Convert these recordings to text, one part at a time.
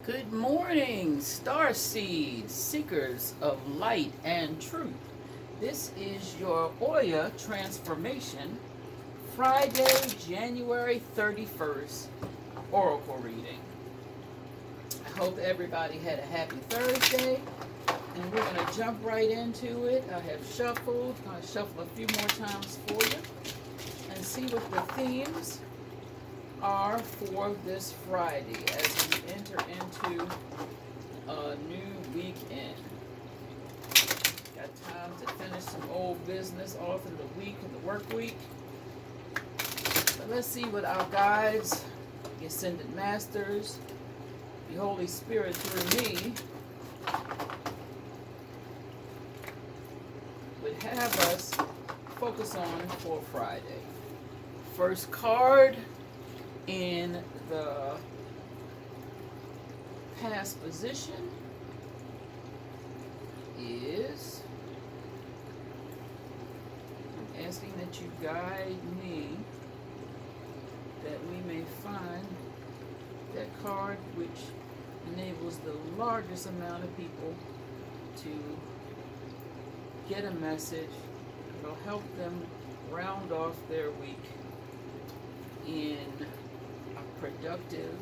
Good morning, star seeds, seekers of light and truth. This is your Oya Transformation Friday, January 31st Oracle reading. I hope everybody had a happy Thursday, and we're going to jump right into it. I have shuffled. I'm going to shuffle a few more times for you and see what the themes are for this Friday as we enter into a new weekend. Got time to finish some old business off in the week, in the work week. But let's see what our guides, the Ascended Masters, the Holy Spirit through me would have us focus on for Friday. First card in the past position is, I'm asking that you guide me that we may find that card which enables the largest amount of people to get a message that will help them round off their week in a productive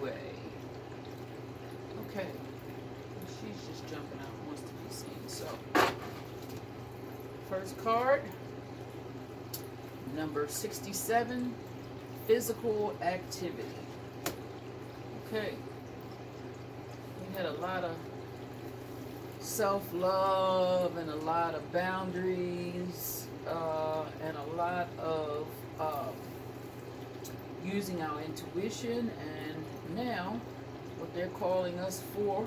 way. Okay. She's just jumping out, wants to be seen. So, first card, number 67, physical activity. Okay. We had a lot of self-love and a lot of boundaries and a lot of using our intuition, and now what they're calling us for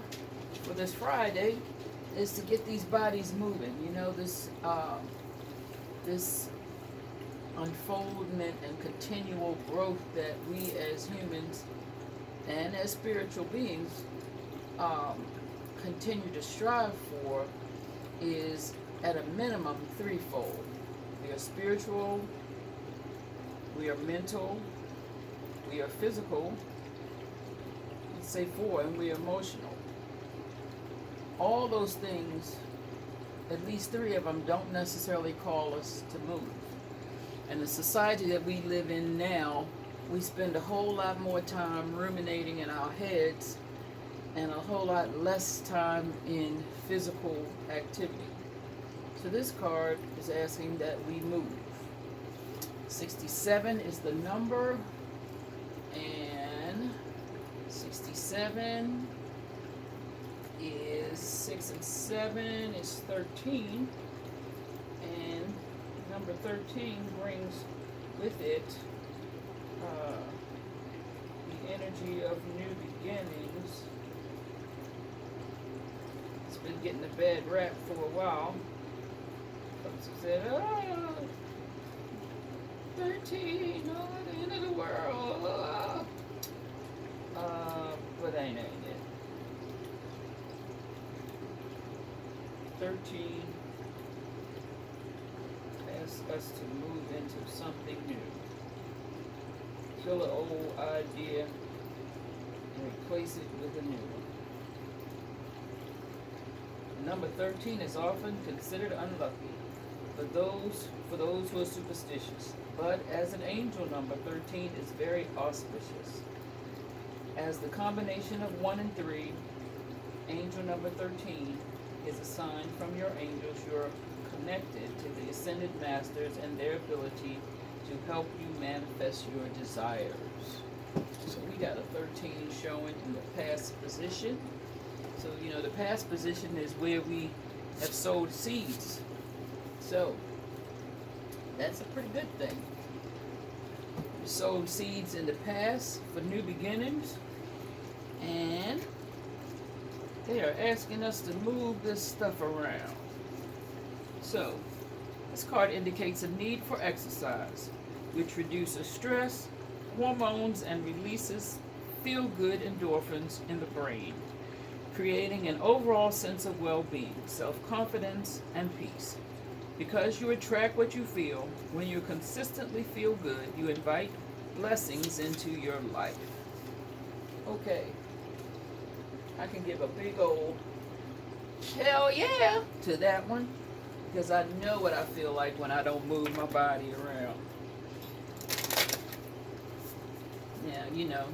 this Friday is to get these bodies moving. You know, this unfoldment and continual growth that we as humans and as spiritual beings continue to strive for is at a minimum threefold. We are spiritual, we are mental, we are physical, let's say four, and we are emotional. All those things, at least three of them, don't necessarily call us to move. And the society that we live in now, we spend a whole lot more time ruminating in our heads and a whole lot less time in physical activity. So this card is asking that we move. 67 is the number, and 67 is 6 and 7 is 13, and number 13 brings with it the energy of new beginnings. It's been getting a bad rap for a while. Folks have said, 13, the end of the world. But ain't it. 13 asks us to move into something new. Kill an old idea and replace it with a new one. Number 13 is often considered unlucky for those who are superstitious. But as an angel number, 13 is very auspicious. As the combination of 1 and 3, angel number 13 is a sign from your angels you're connected to the Ascended Masters and their ability to help you manifest your desires. So we got a 13 showing in the past position. So, you know, the past position is where we have sowed seeds. So, that's a pretty good thing. We sowed seeds in the past for new beginnings, and they are asking us to move this stuff around. So, this card indicates a need for exercise, which reduces stress, hormones, and releases feel-good endorphins in the brain, creating an overall sense of well-being, self-confidence, and peace. Because you attract what you feel, when you consistently feel good, you invite blessings into your life. Okay. I can give a big old hell yeah to that one, because I know what I feel like when I don't move my body around. Yeah, you know,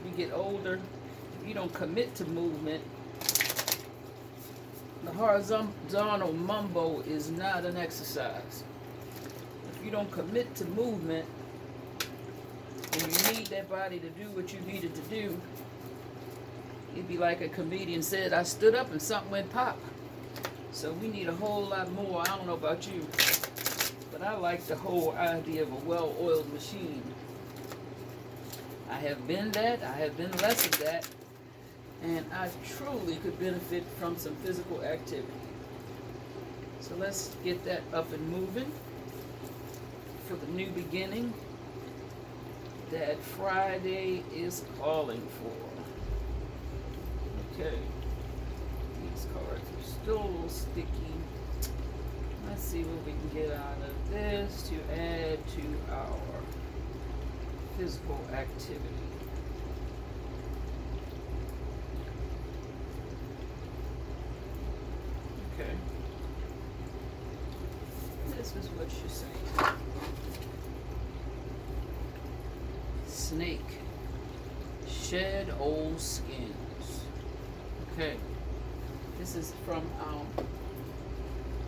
you get older, you don't commit to movement. The horizontal mumbo is not an exercise. If you don't commit to movement, and you need that body to do what you needed to do, it'd be like a comedian said, I stood up and something went pop. So we need a whole lot more. I don't know about you, but I like the whole idea of a well-oiled machine. I have been that, I have been less of that, and I truly could benefit from some physical activity. So let's get that up and moving for the new beginning that Friday is calling for. Okay, these cards are still a little sticky. Let's see what we can get out of this to add to our physical activity. Okay, this is what she's saying. Snake, shed old skins. Okay, this is from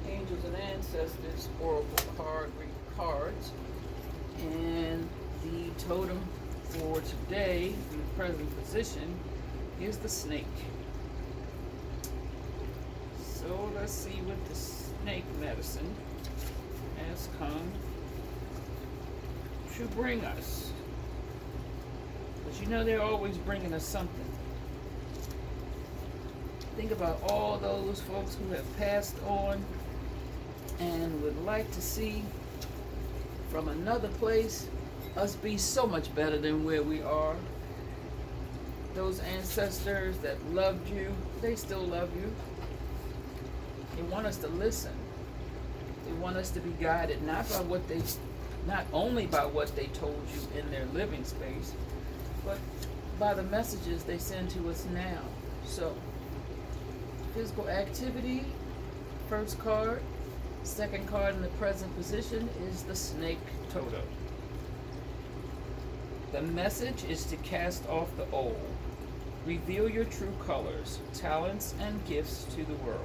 Angels and Ancestors Oracle cards, and the totem for today in the present position is the snake. So let's see what the snake medicine has come to bring us. But you know, they're always bringing us something. Think about all those folks who have passed on and would like to see from another place us be so much better than where we are. Those ancestors that loved you, they still love you. They want us to listen. They want us to be guided not only by what they told you in their living space, but by the messages they send to us now. So, physical activity, first card. Second card in the present position is the snake totem. The message is to cast off the old. Reveal your true colors, talents, and gifts to the world.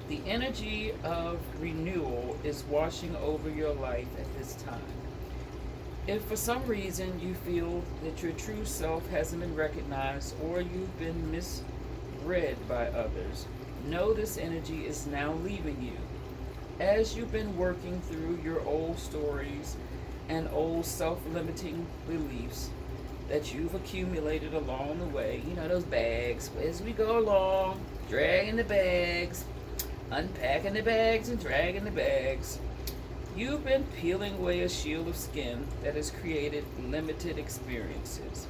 The energy of renewal is washing over your life at this time. If for some reason you feel that your true self hasn't been recognized or you've been misread by others, know this energy is now leaving you. As you've been working through your old stories and old self-limiting beliefs that you've accumulated along the way, you know, those bags, as we go along, dragging the bags, unpacking the bags and dragging the bags, you've been peeling away a shield of skin that has created limited experiences.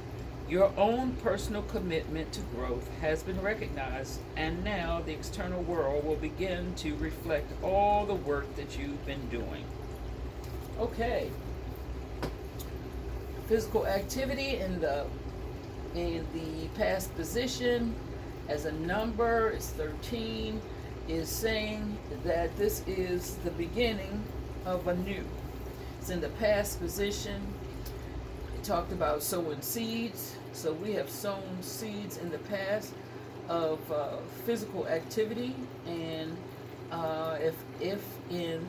Your own personal commitment to growth has been recognized, and now the external world will begin to reflect all the work that you've been doing. Okay. Physical activity in the past position as a number is 13, is saying that this is the beginning of a new. It's in the past position. It talked about sowing seeds. So we have sown seeds in the past of physical activity, and if in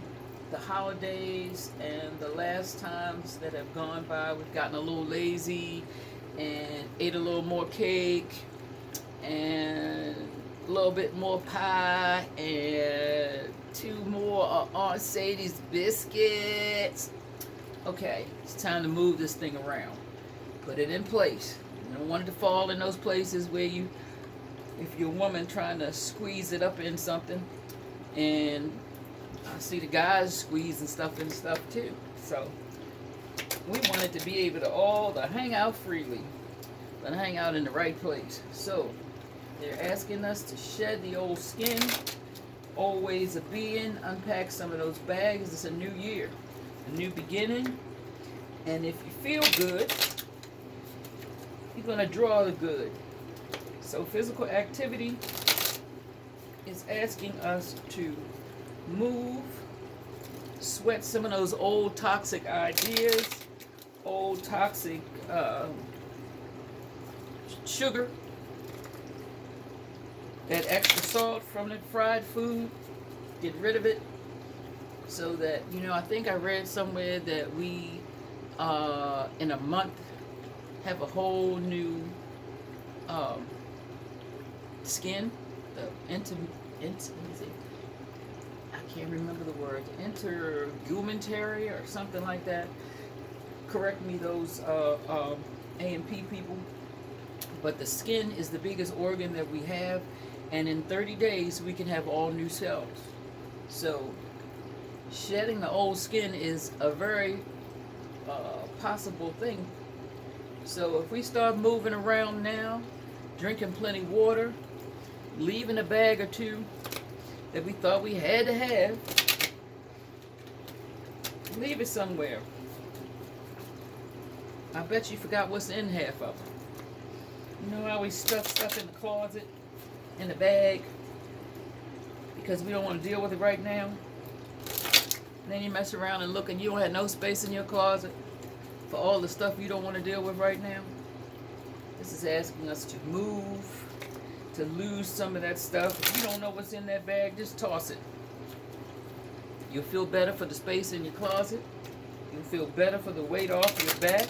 the holidays and the last times that have gone by, we've gotten a little lazy and ate a little more cake and a little bit more pie and 2 more Aunt Sadie's biscuits. Okay, it's time to move this thing around. Put it in place. You don't want it to fall in those places where you, if you're a woman trying to squeeze it up in something, and I see the guys squeezing stuff in stuff too. So we want it to be able to all to hang out freely, but hang out in the right place. So they're asking us to shed the old skin, old ways of being, unpack some of those bags. It's a new year, a new beginning, and if you feel good, going to draw the good. So physical activity is asking us to move, sweat some of those old toxic ideas, old toxic sugar, that extra salt from the fried food. Get rid of it so that, I think I read somewhere that we, in a month, have a whole new skin. I can't remember the word. Intergumentary or something like that. Correct me, those A&P people. But the skin is the biggest organ that we have, and in 30 days we can have all new cells. So shedding the old skin is a very possible thing. So if we start moving around now, drinking plenty of water, leaving a bag or two that we thought we had to have, leave it somewhere. I bet you forgot what's in half of them. You know how we stuff stuff in the closet, in the bag, because we don't want to deal with it right now? And then you mess around and look and you don't have no space in your closet for all the stuff you don't want to deal with right now. This is asking us to move, to lose some of that stuff. If you don't know what's in that bag, just toss it. You'll feel better for the space in your closet. You'll feel better for the weight off your back.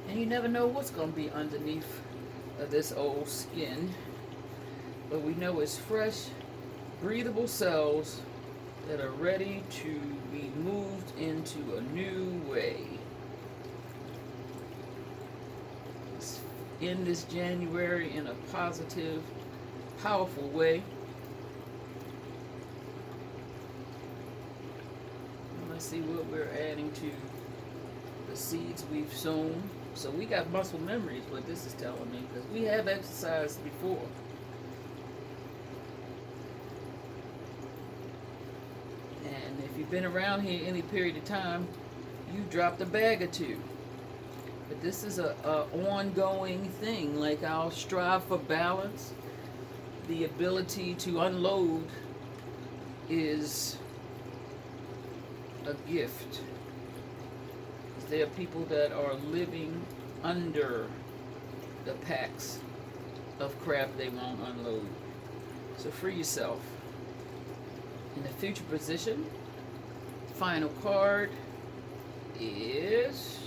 And you never know what's going to be underneath of this old skin. But we know it's fresh, breathable cells that are ready to be moved into a new way. Let's end this January in a positive, powerful way. And let's see what we're adding to the seeds we've sown. So we got muscle memories, what this is telling me, because we have exercised before. And if you've been around here any period of time, you dropped a bag or two. But this is a ongoing thing. Like, I'll strive for balance. The ability to unload is a gift. There are people that are living under the packs of crap they won't unload. So free yourself. In the future position, final card is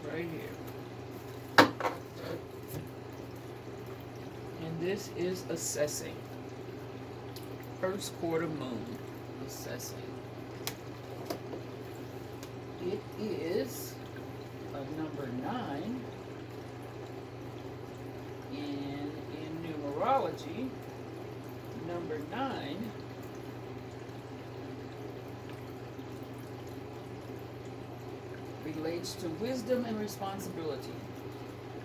right here. This is assessing. First quarter moon. Assessing. It is a number 9. And in numerology, number 9 relates to wisdom and responsibility.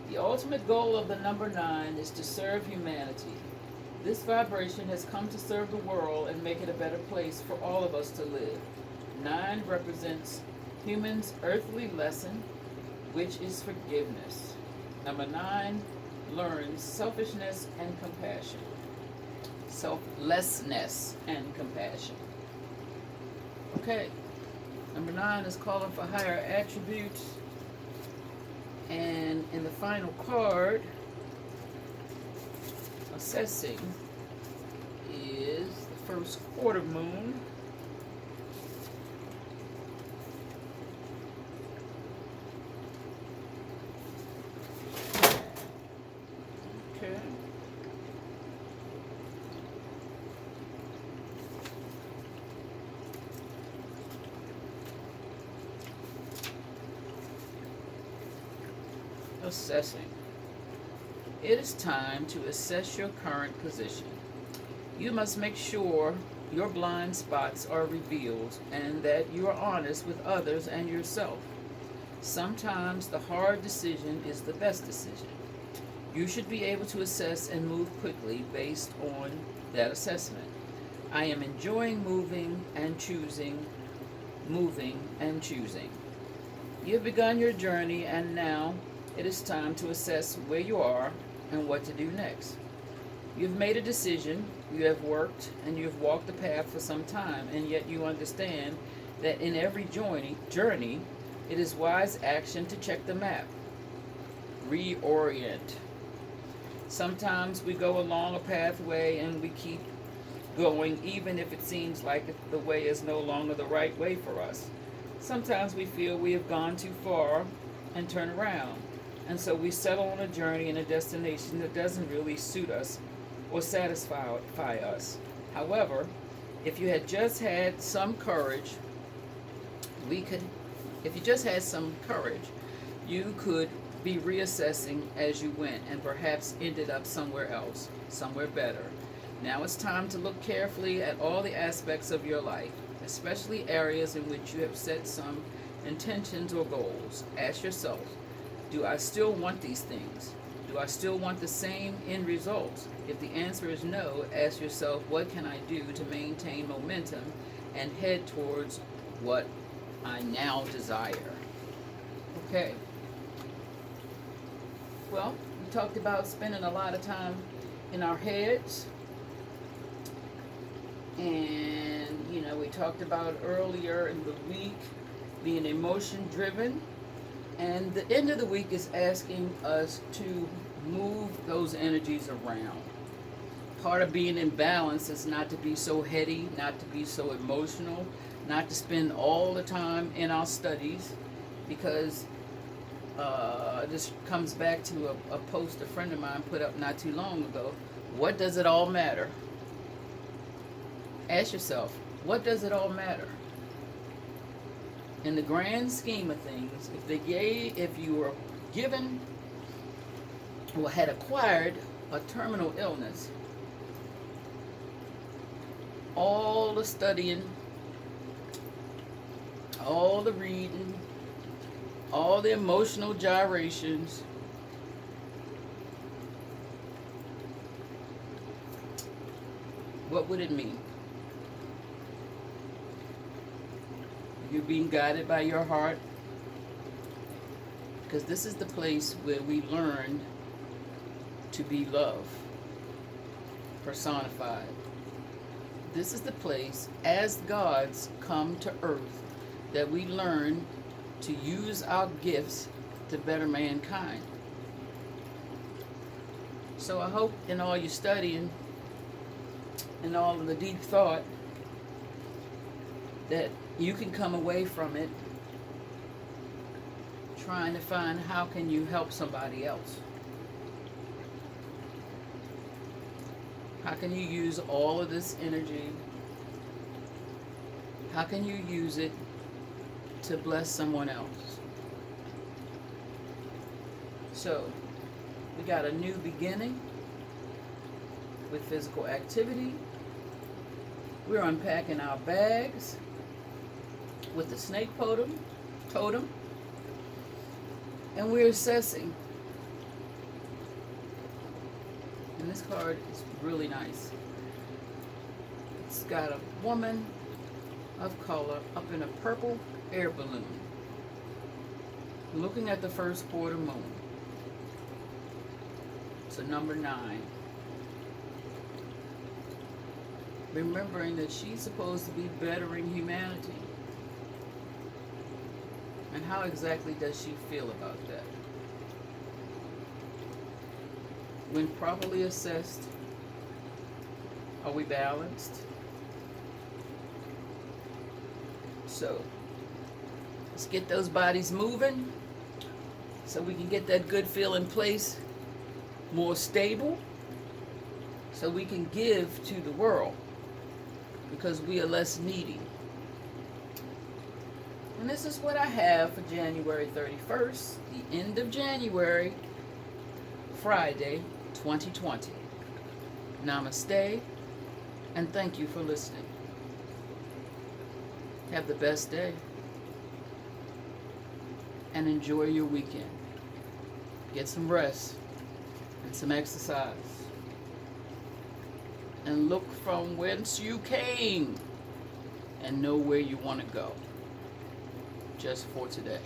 The ultimate goal of the number 9 is to serve humanity. This vibration has come to serve the world and make it a better place for all of us to live. 9 represents humans' earthly lesson, which is forgiveness. Number 9 learns selfishness and compassion. Selflessness and compassion. Okay. Number 9 is calling for higher attributes. And in the final card, assessing, is the first quarter moon. Okay. Assessing. It is time to assess your current position. You must make sure your blind spots are revealed and that you are honest with others and yourself. Sometimes the hard decision is the best decision. You should be able to assess and move quickly based on that assessment. I am enjoying moving and choosing. You have begun your journey, and now it is time to assess where you are and what to do next. You've made a decision, you have worked, and you have walked the path for some time, and yet you understand that in every journey, it is wise action to check the map, reorient. Sometimes we go along a pathway and we keep going even if it seems like the way is no longer the right way for us. Sometimes we feel we have gone too far and turn around, and so we settle on a journey and a destination that doesn't really suit us or satisfy us. However, if you had just had some courage, you could be reassessing as you went and perhaps ended up somewhere else, somewhere better. Now it's time to look carefully at all the aspects of your life, especially areas in which you have set some intentions or goals. Ask yourself, do I still want these things? Do I still want the same end results? If the answer is no, ask yourself, what can I do to maintain momentum and head towards what I now desire? Okay. Well, we talked about spending a lot of time in our heads. And, we talked about earlier in the week being emotion driven. And the end of the week is asking us to move those energies around. Part of being in balance is not to be so heady, not to be so emotional, not to spend all the time in our studies, because this comes back to a post a friend of mine put up not too long ago. What does it all matter? Ask yourself, what does it all matter? In the grand scheme of things, if you were given or had acquired a terminal illness, all the studying, all the reading, all the emotional gyrations, what would it mean? You're being guided by your heart, because this is the place where we learn to be love personified. This is the place, as gods come to earth, that we learn to use our gifts to better mankind. So I hope in all your studying and all of the deep thought that you can come away from it trying to find how can you help somebody else. How can you use all of this energy? How can you use it to bless someone else? So, we got a new beginning with physical activity. We're unpacking our bags with the snake totem, and we're assessing. And this card is really nice. It's got a woman of color up in a purple air balloon looking at the first quarter moon. It's a number 9. Remembering that she's supposed to be bettering humanity. And how exactly does she feel about that? When properly assessed, are we balanced? So, let's get those bodies moving so we can get that good feel in place, more stable, so we can give to the world because we are less needy. And this is what I have for January 31st, the end of January, Friday, 2020. Namaste, and thank you for listening. Have the best day, and enjoy your weekend. Get some rest, and some exercise. And look from whence you came and know where you want to go. Just for today.